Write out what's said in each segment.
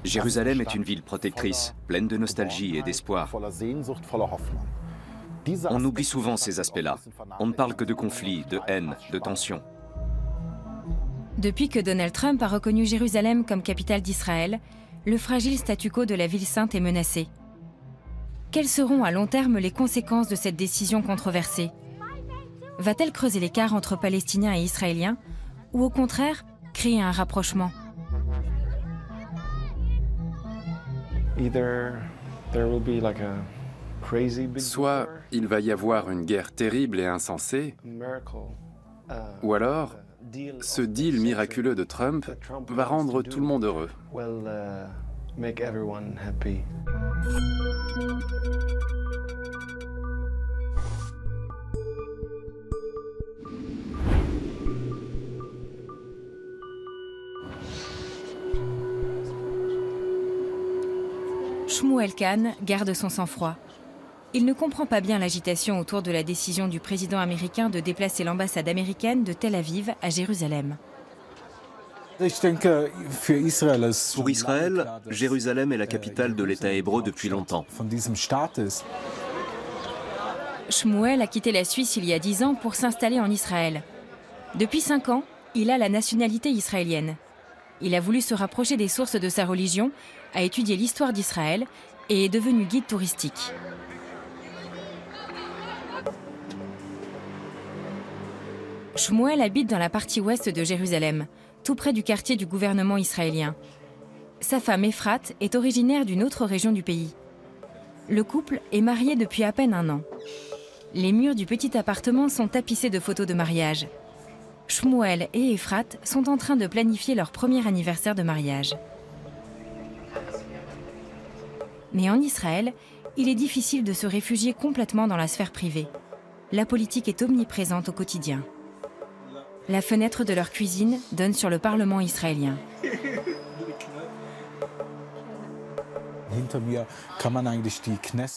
Jérusalem est une ville protectrice, pleine de nostalgie et d'espoir. On oublie souvent ces aspects-là. On ne parle que de conflits, de haine, de tensions. Depuis que Donald Trump a reconnu Jérusalem comme capitale d'Israël, le fragile statu quo de la ville sainte est menacé. Quelles seront à long terme les conséquences de cette décision controversée? Va-t-elle creuser l'écart entre Palestiniens et Israéliens ou au contraire créer un rapprochement? Soit il va y avoir une guerre terrible et insensée, ou alors ce deal miraculeux de Trump va rendre tout le monde heureux. Shmuel Kahn garde son sang-froid. Il ne comprend pas bien l'agitation autour de la décision du président américain de déplacer l'ambassade américaine de Tel Aviv à Jérusalem. Pour Israël, Jérusalem est la capitale de l'État hébreu depuis longtemps. Shmuel a quitté la Suisse il y a 10 ans pour s'installer en Israël. Depuis 5 ans, il a la nationalité israélienne. Il a voulu se rapprocher des sources de sa religion, a étudié l'histoire d'Israël et est devenu guide touristique. Shmuel habite dans la partie ouest de Jérusalem, tout près du quartier du gouvernement israélien. Sa femme Efrat est originaire d'une autre région du pays. Le couple est marié depuis à peine 1 an. Les murs du petit appartement sont tapissés de photos de mariage. Shmuel et Efrat sont en train de planifier leur premier anniversaire de mariage. Mais en Israël, il est difficile de se réfugier complètement dans la sphère privée. La politique est omniprésente au quotidien. La fenêtre de leur cuisine donne sur le Parlement israélien.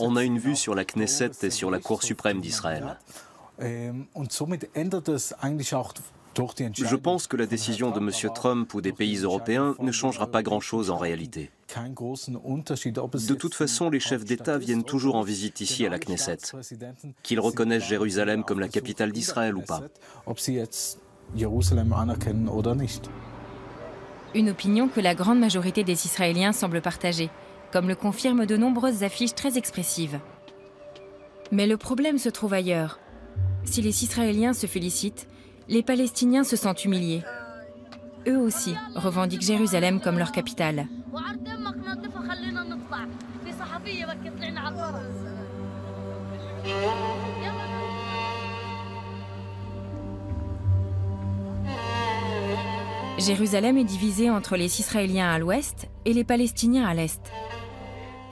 On a une vue sur la Knesset et sur la Cour suprême d'Israël. Je pense que la décision de M. Trump ou des pays européens ne changera pas grand-chose en réalité. De toute façon, les chefs d'État viennent toujours en visite ici à la Knesset. Qu'ils reconnaissent Jérusalem comme la capitale d'Israël ou pas. Une opinion que la grande majorité des Israéliens semble partager, comme le confirment de nombreuses affiches très expressives. Mais le problème se trouve ailleurs. Si les Israéliens se félicitent, les Palestiniens se sentent humiliés. Eux aussi revendiquent Jérusalem comme leur capitale. Jérusalem est divisée entre les Israéliens à l'ouest et les Palestiniens à l'est.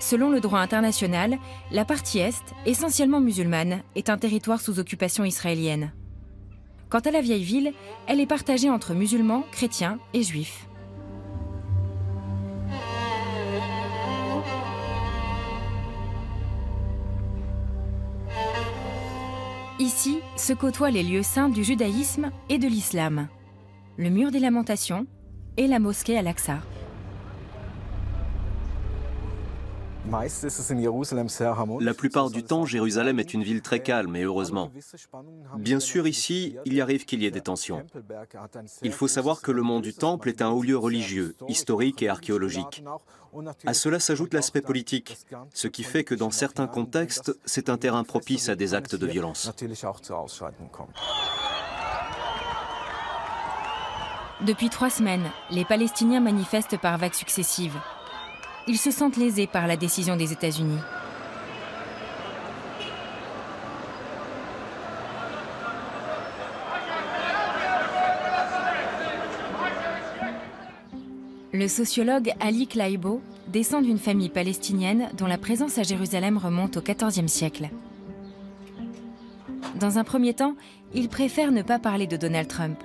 Selon le droit international, la partie est, essentiellement musulmane, est un territoire sous occupation israélienne. Quant à la vieille ville, elle est partagée entre musulmans, chrétiens et juifs. Ici se côtoient les lieux saints du judaïsme et de l'islam. Le mur des Lamentations et la mosquée Al-Aqsa. La plupart du temps, Jérusalem est une ville très calme et heureusement. Bien sûr, ici, il arrive qu'il y ait des tensions. Il faut savoir que le mont du Temple est un haut lieu religieux, historique et archéologique. À cela s'ajoute l'aspect politique, ce qui fait que dans certains contextes, c'est un terrain propice à des actes de violence. Depuis 3 semaines, les Palestiniens manifestent par vagues successives. Ils se sentent lésés par la décision des États-Unis. Le sociologue Ali Klaibo descend d'une famille palestinienne dont la présence à Jérusalem remonte au XIVe siècle. Dans un premier temps, il préfère ne pas parler de Donald Trump.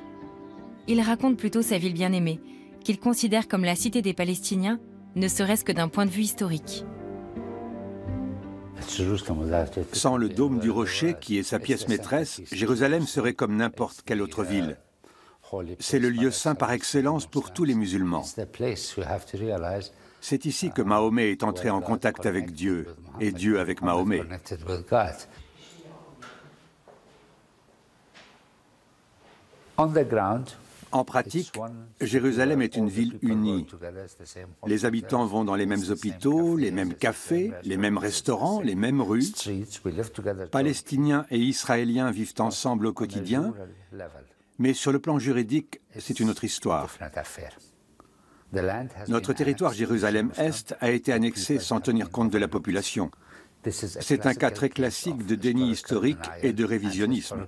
Il raconte plutôt sa ville bien-aimée, qu'il considère comme la cité des Palestiniens, ne serait-ce que d'un point de vue historique. Sans le dôme du rocher, qui est sa pièce maîtresse, Jérusalem serait comme n'importe quelle autre ville. C'est le lieu saint par excellence pour tous les musulmans. C'est ici que Mahomet est entré en contact avec Dieu, et Dieu avec Mahomet. En pratique, Jérusalem est une ville unie. Les habitants vont dans les mêmes hôpitaux, les mêmes cafés, les mêmes restaurants, les mêmes rues. Palestiniens et Israéliens vivent ensemble au quotidien, mais sur le plan juridique, c'est une autre histoire. Notre territoire Jérusalem-Est a été annexé sans tenir compte de la population. C'est un cas très classique de déni historique et de révisionnisme.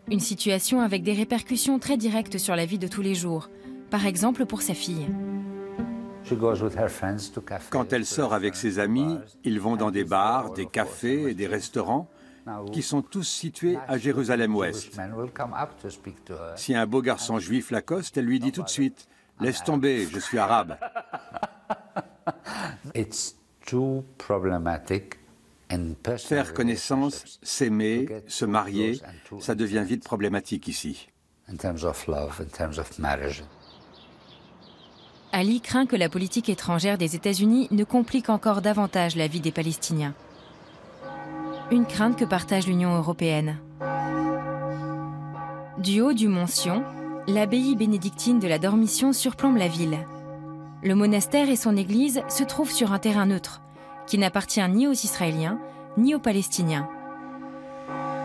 Une situation avec des répercussions très directes sur la vie de tous les jours, par exemple pour sa fille. Quand elle sort avec ses amis, ils vont dans des bars, des cafés et des restaurants qui sont tous situés à Jérusalem-Ouest. Si un beau garçon juif l'accoste, elle lui dit tout de suite « Laisse tomber, je suis arabe ». Faire connaissance, s'aimer, se marier, ça devient vite problématique ici. Ali craint que la politique étrangère des États-Unis ne complique encore davantage la vie des Palestiniens. Une crainte que partage l'Union européenne. Du haut du mont Sion, l'abbaye bénédictine de la Dormition surplombe la ville. Le monastère et son église se trouvent sur un terrain neutre, qui n'appartient ni aux Israéliens, ni aux Palestiniens.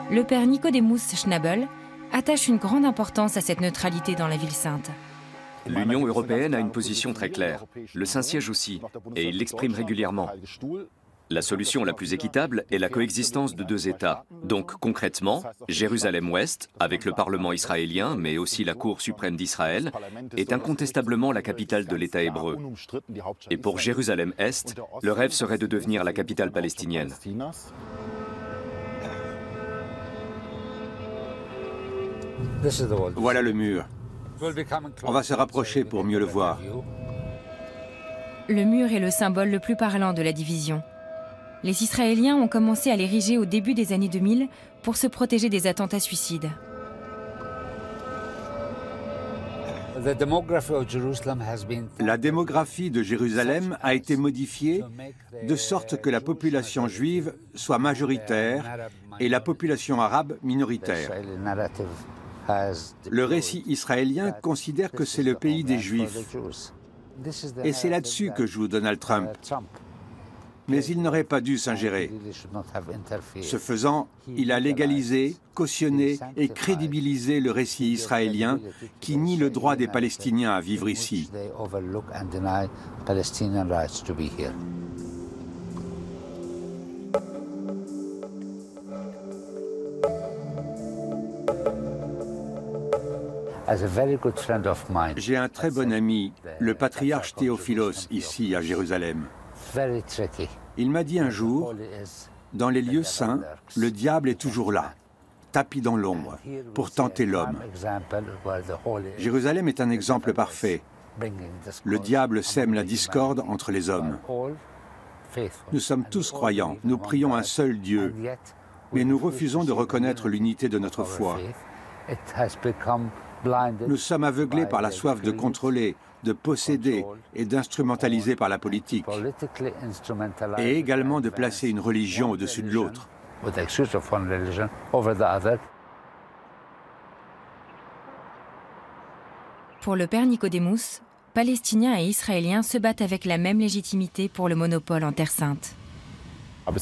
Le père Nicodemus Schnabel attache une grande importance à cette neutralité dans la ville sainte. L'Union européenne a une position très claire. Le Saint-Siège aussi, et il l'exprime régulièrement. La solution la plus équitable est la coexistence de deux États. Donc concrètement, Jérusalem-Ouest, avec le Parlement israélien, mais aussi la Cour suprême d'Israël, est incontestablement la capitale de l'État hébreu. Et pour Jérusalem-Est, le rêve serait de devenir la capitale palestinienne. Voilà le mur. On va se rapprocher pour mieux le voir. Le mur est le symbole le plus parlant de la division. Les Israéliens ont commencé à l'ériger au début des années 2000 pour se protéger des attentats suicides. La démographie de Jérusalem a été modifiée de sorte que la population juive soit majoritaire et la population arabe minoritaire. Le récit israélien considère que c'est le pays des Juifs. Et c'est là-dessus que joue Donald Trump. Mais il n'aurait pas dû s'ingérer. Ce faisant, il a légalisé, cautionné et crédibilisé le récit israélien qui nie le droit des Palestiniens à vivre ici. J'ai un très bon ami, le patriarche Théophilos, ici à Jérusalem. Il m'a dit un jour, dans les lieux saints, le diable est toujours là, tapis dans l'ombre, pour tenter l'homme. Jérusalem est un exemple parfait. Le diable sème la discorde entre les hommes. Nous sommes tous croyants, nous prions un seul Dieu, mais nous refusons de reconnaître l'unité de notre foi. Nous sommes aveuglés par la soif de contrôler, de posséder et d'instrumentaliser par la politique, et également de placer une religion au-dessus de l'autre. Pour le père Nicodemus, Palestiniens et Israéliens se battent avec la même légitimité pour le monopole en Terre Sainte.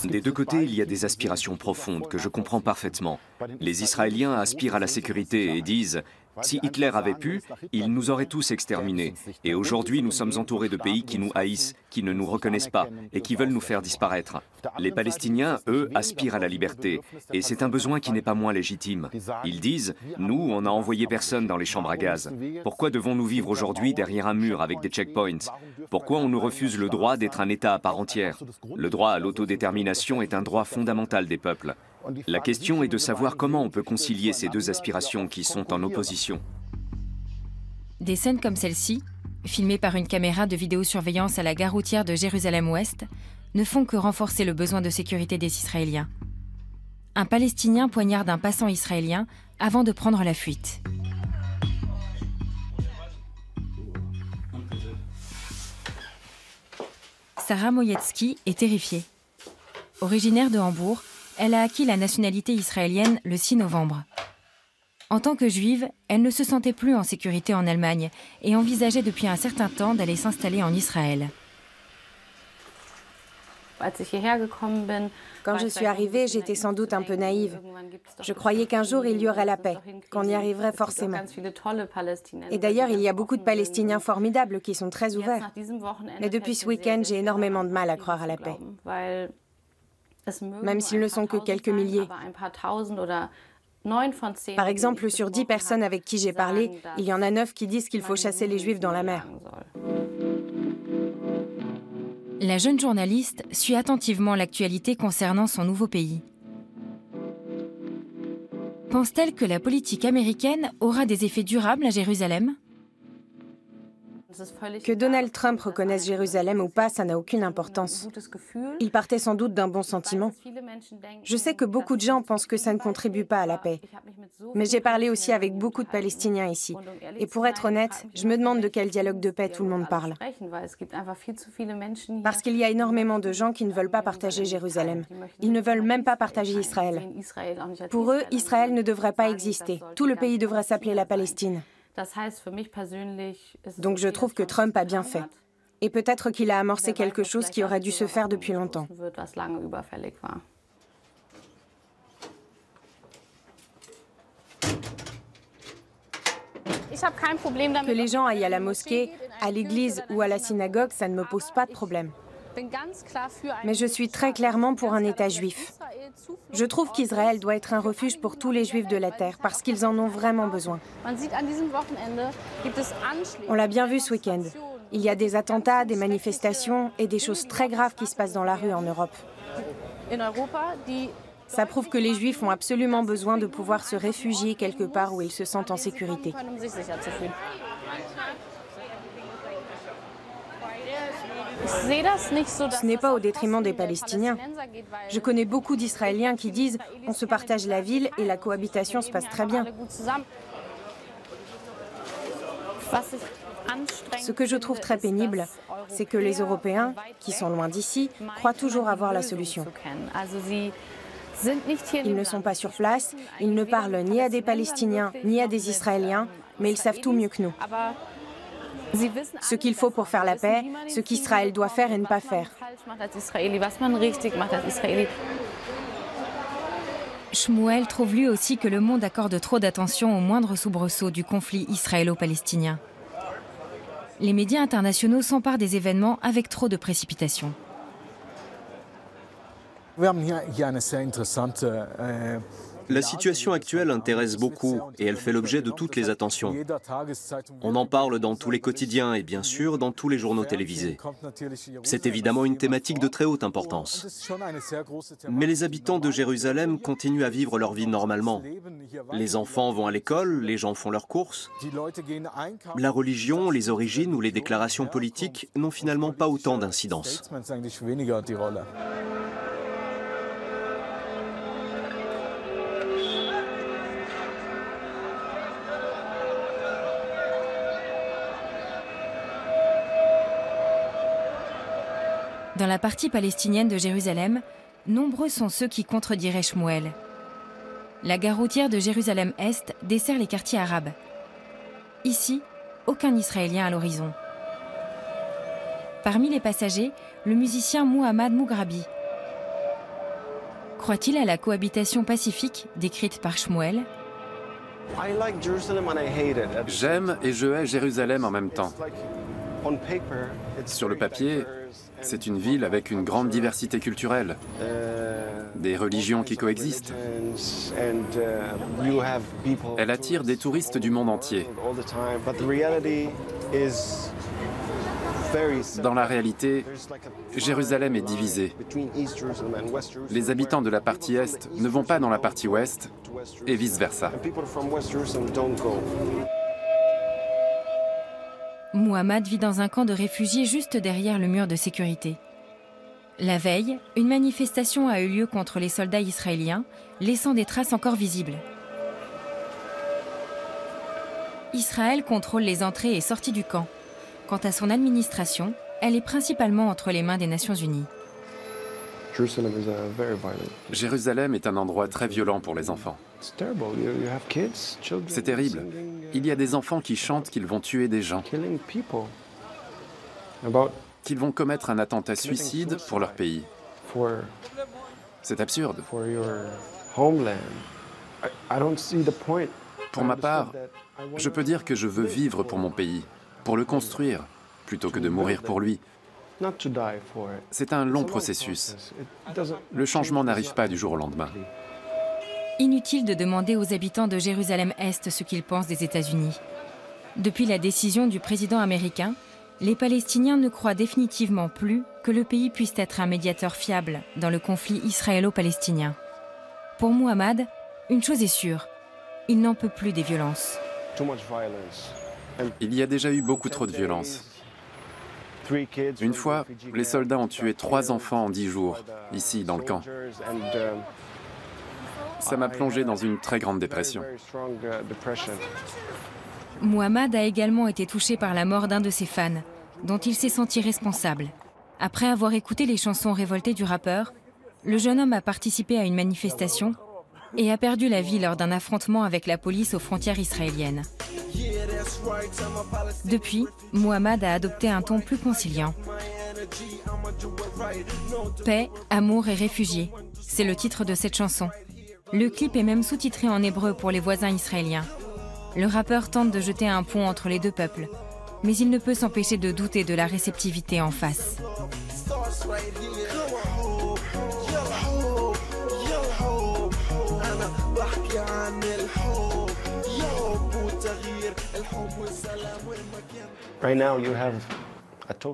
Des deux côtés, il y a des aspirations profondes que je comprends parfaitement. Les Israéliens aspirent à la sécurité et disent « Si Hitler avait pu, il nous aurait tous exterminés. Et aujourd'hui, nous sommes entourés de pays qui nous haïssent, qui ne nous reconnaissent pas et qui veulent nous faire disparaître. » Les Palestiniens, eux, aspirent à la liberté. Et c'est un besoin qui n'est pas moins légitime. Ils disent « Nous, on n'a envoyé personne dans les chambres à gaz. Pourquoi devons-nous vivre aujourd'hui derrière un mur avec des checkpoints? Pourquoi on nous refuse le droit d'être un État à part entière? Le droit à l'autodétermination est un droit fondamental des peuples. La question est de savoir comment on peut concilier ces deux aspirations qui sont en opposition. Des scènes comme celle-ci, filmées par une caméra de vidéosurveillance à la gare routière de Jérusalem-Ouest, ne font que renforcer le besoin de sécurité des Israéliens. Un Palestinien poignarde un passant israélien avant de prendre la fuite. Sarah Moyetsky est terrifiée. Originaire de Hambourg, elle a acquis la nationalité israélienne le 6 novembre. En tant que juive, elle ne se sentait plus en sécurité en Allemagne et envisageait depuis un certain temps d'aller s'installer en Israël. Quand je suis arrivée, j'étais sans doute un peu naïve. Je croyais qu'un jour il y aurait la paix, qu'on y arriverait forcément. Et d'ailleurs, il y a beaucoup de Palestiniens formidables qui sont très ouverts. Mais depuis ce week-end, j'ai énormément de mal à croire à la paix. Même s'ils ne sont que quelques milliers. Par exemple, sur 10 personnes avec qui j'ai parlé, il y en a 9 qui disent qu'il faut chasser les Juifs dans la mer. La jeune journaliste suit attentivement l'actualité concernant son nouveau pays. Pense-t-elle que la politique américaine aura des effets durables à Jérusalem ? Que Donald Trump reconnaisse Jérusalem ou pas, ça n'a aucune importance. Il partait sans doute d'un bon sentiment. Je sais que beaucoup de gens pensent que ça ne contribue pas à la paix. Mais j'ai parlé aussi avec beaucoup de Palestiniens ici. Et pour être honnête, je me demande de quel dialogue de paix tout le monde parle. Parce qu'il y a énormément de gens qui ne veulent pas partager Jérusalem. Ils ne veulent même pas partager Israël. Pour eux, Israël ne devrait pas exister. Tout le pays devrait s'appeler la Palestine. Donc je trouve que Trump a bien fait. Et peut-être qu'il a amorcé quelque chose qui aurait dû se faire depuis longtemps. Que les gens aillent à la mosquée, à l'église ou à la synagogue, ça ne me pose pas de problème. Mais je suis très clairement pour un État juif. Je trouve qu'Israël doit être un refuge pour tous les Juifs de la terre, parce qu'ils en ont vraiment besoin. On l'a bien vu ce week-end. Il y a des attentats, des manifestations et des choses très graves qui se passent dans la rue en Europe. Ça prouve que les Juifs ont absolument besoin de pouvoir se réfugier quelque part où ils se sentent en sécurité. Ce n'est pas au détriment des Palestiniens. Je connais beaucoup d'Israéliens qui disent « on se partage la ville et la cohabitation se passe très bien ». Ce que je trouve très pénible, c'est que les Européens, qui sont loin d'ici, croient toujours avoir la solution. Ils ne sont pas sur place, ils ne parlent ni à des Palestiniens ni à des Israéliens, mais ils savent tout mieux que nous. Ce qu'il faut pour faire la paix, ce qu'Israël doit faire et ne pas faire. Shmuel trouve lui aussi que le monde accorde trop d'attention au moindre soubresaut du conflit israélo-palestinien. Les médias internationaux s'emparent des événements avec trop de précipitation. La situation actuelle intéresse beaucoup et elle fait l'objet de toutes les attentions. On en parle dans tous les quotidiens et bien sûr dans tous les journaux télévisés. C'est évidemment une thématique de très haute importance. Mais les habitants de Jérusalem continuent à vivre leur vie normalement. Les enfants vont à l'école, les gens font leurs courses. La religion, les origines ou les déclarations politiques n'ont finalement pas autant d'incidence. Dans la partie palestinienne de Jérusalem, nombreux sont ceux qui contrediraient Shmuel. La gare routière de Jérusalem-Est dessert les quartiers arabes. Ici, aucun Israélien à l'horizon. Parmi les passagers, le musicien Mouhammad Mougrabi. Croit-il à la cohabitation pacifique décrite par Shmuel ? J'aime et je hais Jérusalem en même temps. Sur le papier, c'est une ville avec une grande diversité culturelle, des religions qui coexistent. Elle attire des touristes du monde entier. Dans la réalité, Jérusalem est divisée. Les habitants de la partie Est ne vont pas dans la partie Ouest et vice-versa. Mouhammad vit dans un camp de réfugiés juste derrière le mur de sécurité. La veille, une manifestation a eu lieu contre les soldats israéliens, laissant des traces encore visibles. Israël contrôle les entrées et sorties du camp. Quant à son administration, elle est principalement entre les mains des Nations Unies. Jérusalem est un endroit très violent pour les enfants. C'est terrible. Il y a des enfants qui chantent qu'ils vont tuer des gens, qu'ils vont commettre un attentat suicide pour leur pays. C'est absurde. Pour ma part, je peux dire que je veux vivre pour mon pays, pour le construire, plutôt que de mourir pour lui. C'est un long processus. Le changement n'arrive pas du jour au lendemain. Inutile de demander aux habitants de Jérusalem-Est ce qu'ils pensent des États-Unis. Depuis la décision du président américain, les Palestiniens ne croient définitivement plus que le pays puisse être un médiateur fiable dans le conflit israélo-palestinien. Pour Mohammad, une chose est sûre, il n'en peut plus des violences. Il y a déjà eu beaucoup trop de violence. Une fois, les soldats ont tué 3 enfants en 10 jours, ici, dans le camp. Ça m'a plongé dans une très grande dépression. Mohammad a également été touché par la mort d'un de ses fans, dont il s'est senti responsable. Après avoir écouté les chansons révoltées du rappeur, le jeune homme a participé à une manifestation et a perdu la vie lors d'un affrontement avec la police aux frontières israéliennes. Depuis, Mohammad a adopté un ton plus conciliant. Paix, amour et réfugiés, c'est le titre de cette chanson. Le clip est même sous-titré en hébreu pour les voisins israéliens. Le rappeur tente de jeter un pont entre les deux peuples, mais il ne peut s'empêcher de douter de la réceptivité en face.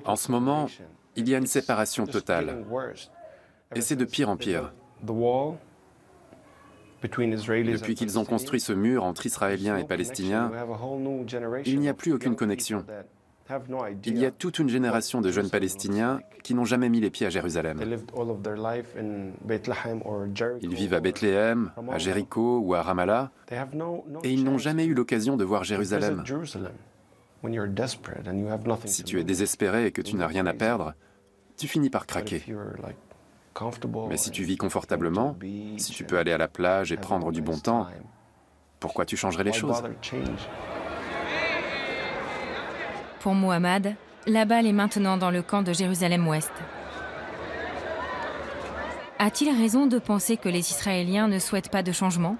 En ce moment, il y a une séparation totale. Et c'est de pire en pire. Depuis qu'ils ont construit ce mur entre Israéliens et Palestiniens, il n'y a plus aucune connexion. Il y a toute une génération de jeunes Palestiniens qui n'ont jamais mis les pieds à Jérusalem. Ils vivent à Bethléem, à Jéricho ou à Ramallah, et ils n'ont jamais eu l'occasion de voir Jérusalem. Si tu es désespéré et que tu n'as rien à perdre, tu finis par craquer. Mais si tu vis confortablement, si tu peux aller à la plage et prendre du bon temps, pourquoi tu changerais les choses? Pour Mohammad, la balle est maintenant dans le camp de Jérusalem-Ouest. A-t-il raison de penser que les Israéliens ne souhaitent pas de changement?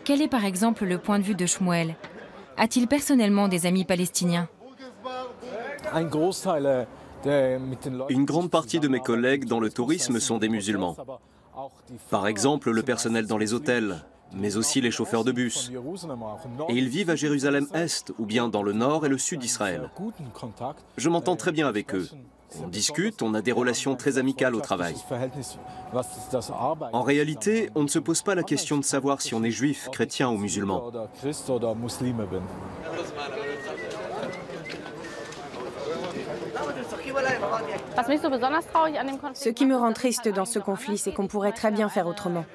Quel est par exemple le point de vue de Shmuel? A-t-il personnellement des amis palestiniens? Une grande partie de mes collègues dans le tourisme sont des musulmans. Par exemple, le personnel dans les hôtels, mais aussi les chauffeurs de bus. Et ils vivent à Jérusalem-Est, ou bien dans le nord et le sud d'Israël. Je m'entends très bien avec eux. On discute, on a des relations très amicales au travail. En réalité, on ne se pose pas la question de savoir si on est juif, chrétien ou musulman. Ce qui me rend triste dans ce conflit, c'est qu'on pourrait très bien faire autrement.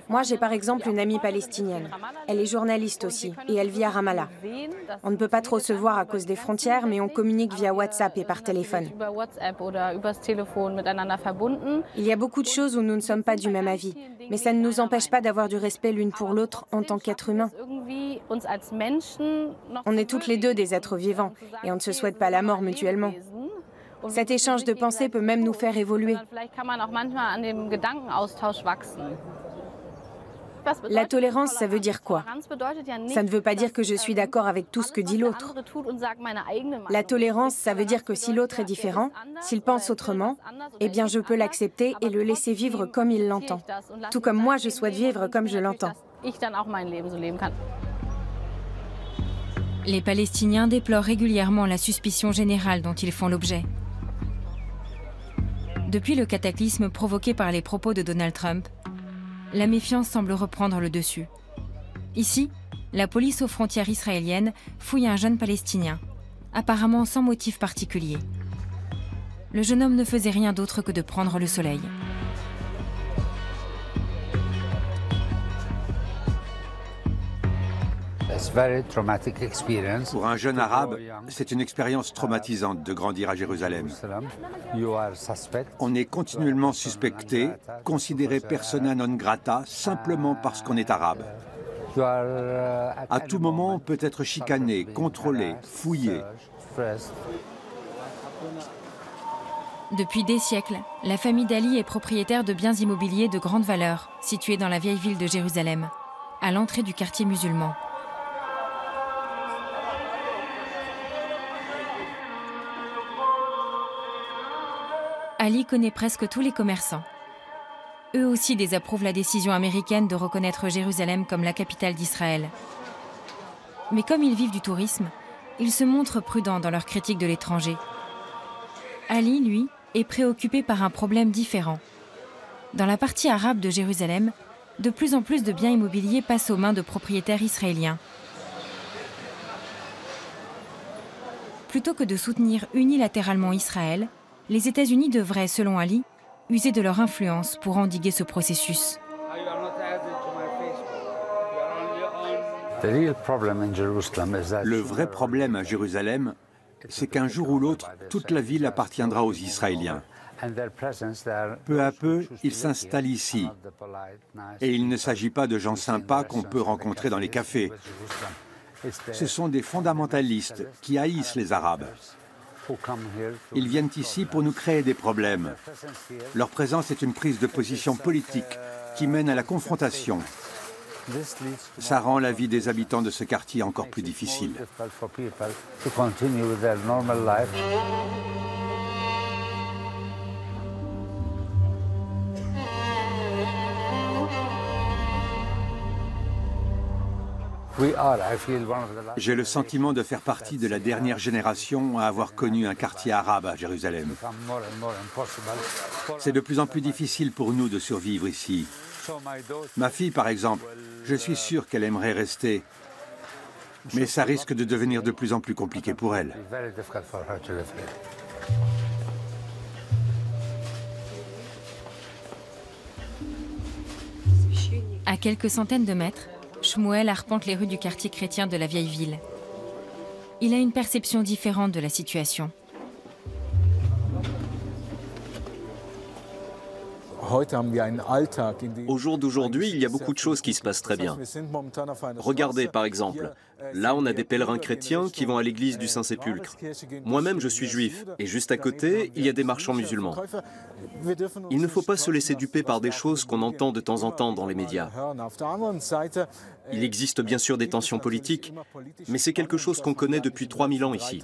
Moi, j'ai par exemple une amie palestinienne. Elle est journaliste aussi, et elle vit à Ramallah. On ne peut pas trop se voir à cause des frontières, mais on communique via WhatsApp et par téléphone. Il y a beaucoup de choses où nous ne sommes pas du même avis, mais ça ne nous empêche pas d'avoir du respect l'une pour l'autre en tant qu'être humain. On est toutes les deux des êtres vivants, et on ne se souhaite pas la mort mutuellement. Cet échange de pensées peut même nous faire évoluer. La tolérance, ça veut dire quoi? Ça ne veut pas dire que je suis d'accord avec tout ce que dit l'autre. La tolérance, ça veut dire que si l'autre est différent, s'il pense autrement, eh bien je peux l'accepter et le laisser vivre comme il l'entend. Tout comme moi, je souhaite vivre comme je l'entends. Les Palestiniens déplorent régulièrement la suspicion générale dont ils font l'objet. Depuis le cataclysme provoqué par les propos de Donald Trump, la méfiance semble reprendre le dessus. Ici, la police aux frontières israéliennes fouille un jeune Palestinien, apparemment sans motif particulier. Le jeune homme ne faisait rien d'autre que de prendre le soleil. Pour un jeune arabe, c'est une expérience traumatisante de grandir à Jérusalem. On est continuellement suspecté, considéré persona non grata, simplement parce qu'on est arabe. À tout moment, on peut être chicané, contrôlé, fouillé. Depuis des siècles, la famille d'Ali est propriétaire de biens immobiliers de grande valeur, situés dans la vieille ville de Jérusalem, à l'entrée du quartier musulman. Ali connaît presque tous les commerçants. Eux aussi désapprouvent la décision américaine de reconnaître Jérusalem comme la capitale d'Israël. Mais comme ils vivent du tourisme, ils se montrent prudents dans leur critique de l'étranger. Ali, lui, est préoccupé par un problème différent. Dans la partie arabe de Jérusalem, de plus en plus de biens immobiliers passent aux mains de propriétaires israéliens. Plutôt que de soutenir unilatéralement Israël, les États-Unis devraient, selon Ali, user de leur influence pour endiguer ce processus. Le vrai problème à Jérusalem, c'est qu'un jour ou l'autre, toute la ville appartiendra aux Israéliens. Peu à peu, ils s'installent ici. Et il ne s'agit pas de gens sympas qu'on peut rencontrer dans les cafés. Ce sont des fondamentalistes qui haïssent les Arabes. Ils viennent ici pour nous créer des problèmes. Leur présence est une prise de position politique qui mène à la confrontation. Ça rend la vie des habitants de ce quartier encore plus difficile. J'ai le sentiment de faire partie de la dernière génération à avoir connu un quartier arabe à Jérusalem. C'est de plus en plus difficile pour nous de survivre ici. Ma fille, par exemple, je suis sûr qu'elle aimerait rester, mais ça risque de devenir de plus en plus compliqué pour elle. À quelques centaines de mètres, Shmuel arpente les rues du quartier chrétien de la vieille ville. Il a une perception différente de la situation. Au jour d'aujourd'hui, il y a beaucoup de choses qui se passent très bien. Regardez par exemple, là on a des pèlerins chrétiens qui vont à l'église du Saint-Sépulcre. Moi-même je suis juif, et juste à côté, il y a des marchands musulmans. Il ne faut pas se laisser duper par des choses qu'on entend de temps en temps dans les médias. Il existe bien sûr des tensions politiques, mais c'est quelque chose qu'on connaît depuis 3000 ans ici.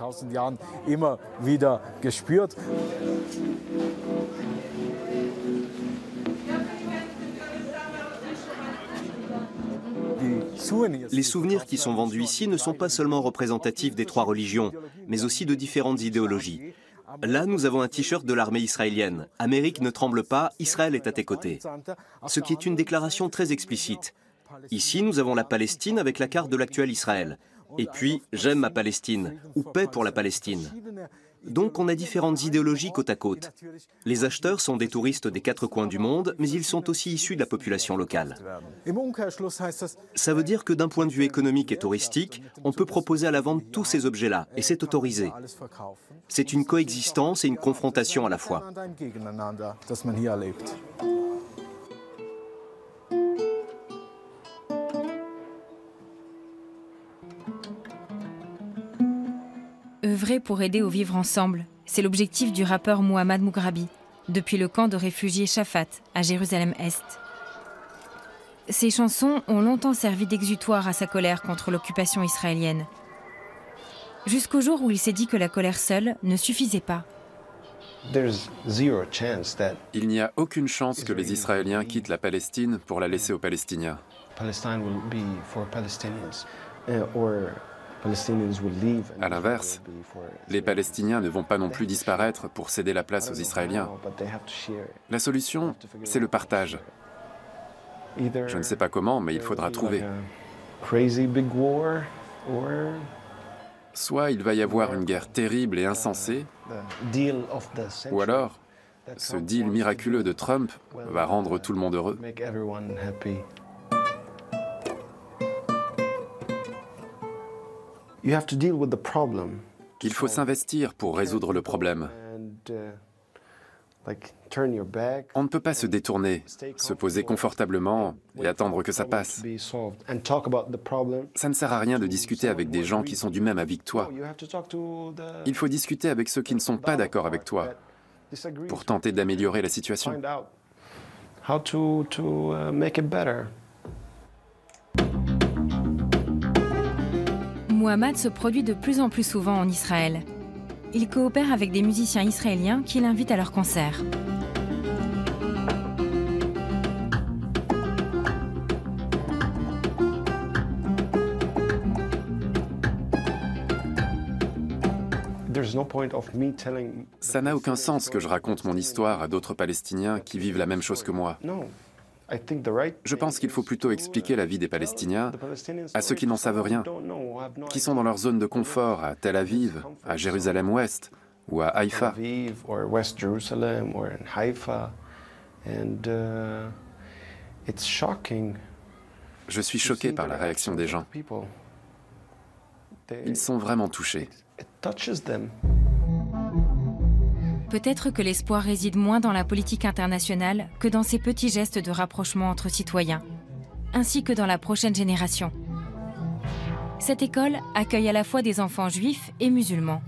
Les souvenirs qui sont vendus ici ne sont pas seulement représentatifs des trois religions, mais aussi de différentes idéologies. Là, nous avons un t-shirt de l'armée israélienne. « Amérique ne tremble pas, Israël est à tes côtés ». Ce qui est une déclaration très explicite. Ici, nous avons la Palestine avec la carte de l'actuel Israël. Et puis, « J'aime ma Palestine » ou « Paix pour la Palestine ». Donc on a différentes idéologies côte à côte. Les acheteurs sont des touristes des quatre coins du monde, mais ils sont aussi issus de la population locale. Ça veut dire que d'un point de vue économique et touristique, on peut proposer à la vente tous ces objets-là, et c'est autorisé. C'est une coexistence et une confrontation à la fois. Œuvrer pour aider au vivre ensemble, c'est l'objectif du rappeur Mouhammad Moughrabi, depuis le camp de réfugiés Shafat, à Jérusalem-Est. Ses chansons ont longtemps servi d'exutoire à sa colère contre l'occupation israélienne. Jusqu'au jour où il s'est dit que la colère seule ne suffisait pas. Il n'y a aucune chance que les Israéliens quittent la Palestine pour la laisser aux Palestiniens. À l'inverse, les Palestiniens ne vont pas non plus disparaître pour céder la place aux Israéliens. La solution, c'est le partage. Je ne sais pas comment, mais il faudra trouver. Soit il va y avoir une guerre terrible et insensée, ou alors, ce deal miraculeux de Trump va rendre tout le monde heureux. Il faut s'investir pour résoudre le problème. On ne peut pas se détourner, se poser confortablement et attendre que ça passe. Ça ne sert à rien de discuter avec des gens qui sont du même avis que toi. Il faut discuter avec ceux qui ne sont pas d'accord avec toi pour tenter d'améliorer la situation. Muhammad se produit de plus en plus souvent en Israël. Il coopère avec des musiciens israéliens qui l'invitent à leurs concerts. Ça n'a aucun sens que je raconte mon histoire à d'autres Palestiniens qui vivent la même chose que moi. Je pense qu'il faut plutôt expliquer la vie des Palestiniens à ceux qui n'en savent rien, qui sont dans leur zone de confort à Tel Aviv, à Jérusalem-Ouest ou à Haïfa. Je suis choqué par la réaction des gens. Ils sont vraiment touchés. Peut-être que l'espoir réside moins dans la politique internationale que dans ces petits gestes de rapprochement entre citoyens, ainsi que dans la prochaine génération. Cette école accueille à la fois des enfants juifs et musulmans.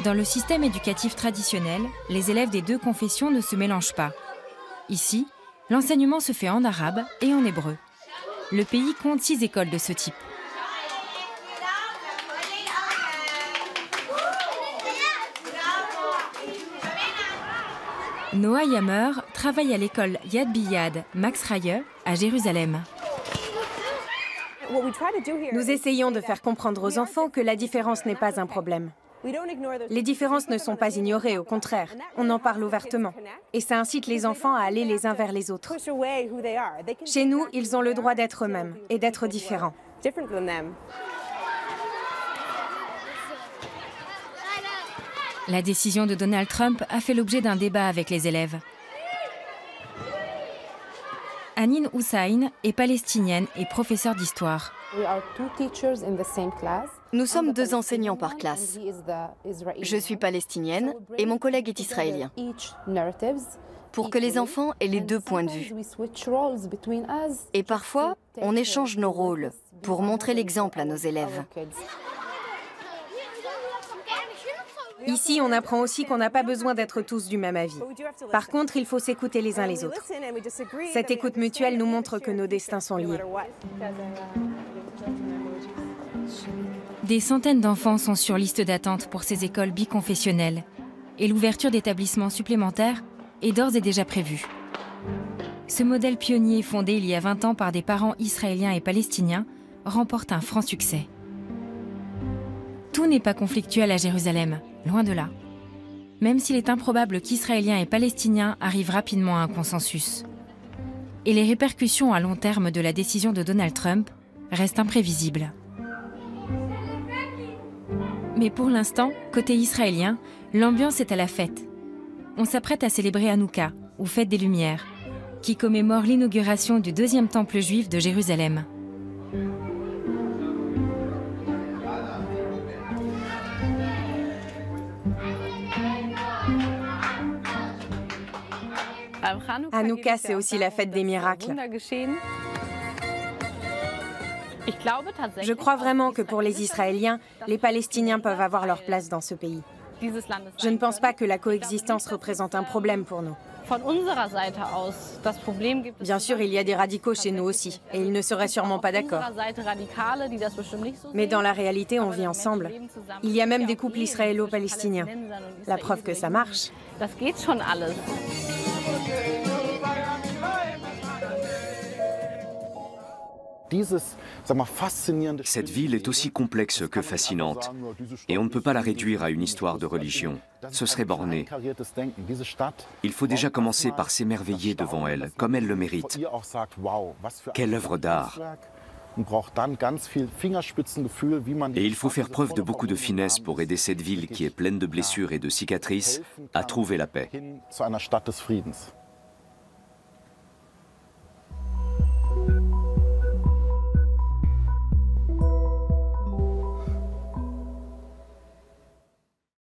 Dans le système éducatif traditionnel, les élèves des deux confessions ne se mélangent pas. Ici, l'enseignement se fait en arabe et en hébreu. Le pays compte 6 écoles de ce type. Noah Yammer travaille à l'école Yad Biyad Max Raye à Jérusalem. Nous essayons de faire comprendre aux enfants que la différence n'est pas un problème. Les différences ne sont pas ignorées, au contraire, on en parle ouvertement. Et ça incite les enfants à aller les uns vers les autres. Chez nous, ils ont le droit d'être eux-mêmes et d'être différents. La décision de Donald Trump a fait l'objet d'un débat avec les élèves. Anine Hussain est palestinienne et professeure d'histoire. Nous sommes 2 enseignants par classe. Je suis palestinienne et mon collègue est israélien. Pour que les enfants aient les 2 points de vue. Et parfois, on échange nos rôles pour montrer l'exemple à nos élèves. Ici, on apprend aussi qu'on n'a pas besoin d'être tous du même avis. Par contre, il faut s'écouter les uns les autres. Cette écoute mutuelle nous montre que nos destins sont liés. Des centaines d'enfants sont sur liste d'attente pour ces écoles biconfessionnelles. Et l'ouverture d'établissements supplémentaires est d'ores et déjà prévue. Ce modèle pionnier, fondé il y a 20 ans par des parents israéliens et palestiniens, remporte un franc succès. Tout n'est pas conflictuel à Jérusalem, loin de là. Même s'il est improbable qu'Israéliens et Palestiniens arrivent rapidement à un consensus. Et les répercussions à long terme de la décision de Donald Trump restent imprévisibles. Mais pour l'instant, côté israélien, l'ambiance est à la fête. On s'apprête à célébrer Hanouka, ou Fête des Lumières, qui commémore l'inauguration du 2e temple juif de Jérusalem. Hanouka, c'est aussi la fête des miracles. Je crois vraiment que pour les Israéliens, les Palestiniens peuvent avoir leur place dans ce pays. Je ne pense pas que la coexistence représente un problème pour nous. Bien sûr, il y a des radicaux chez nous aussi, et ils ne seraient sûrement pas d'accord. Mais dans la réalité, on vit ensemble. Il y a même des couples israélo-palestiniens. La preuve que ça marche. Cette ville est aussi complexe que fascinante, et on ne peut pas la réduire à une histoire de religion. Ce serait borné. Il faut déjà commencer par s'émerveiller devant elle, comme elle le mérite. Quelle œuvre d'art! Et il faut faire preuve de beaucoup de finesse pour aider cette ville qui est pleine de blessures et de cicatrices à trouver la paix.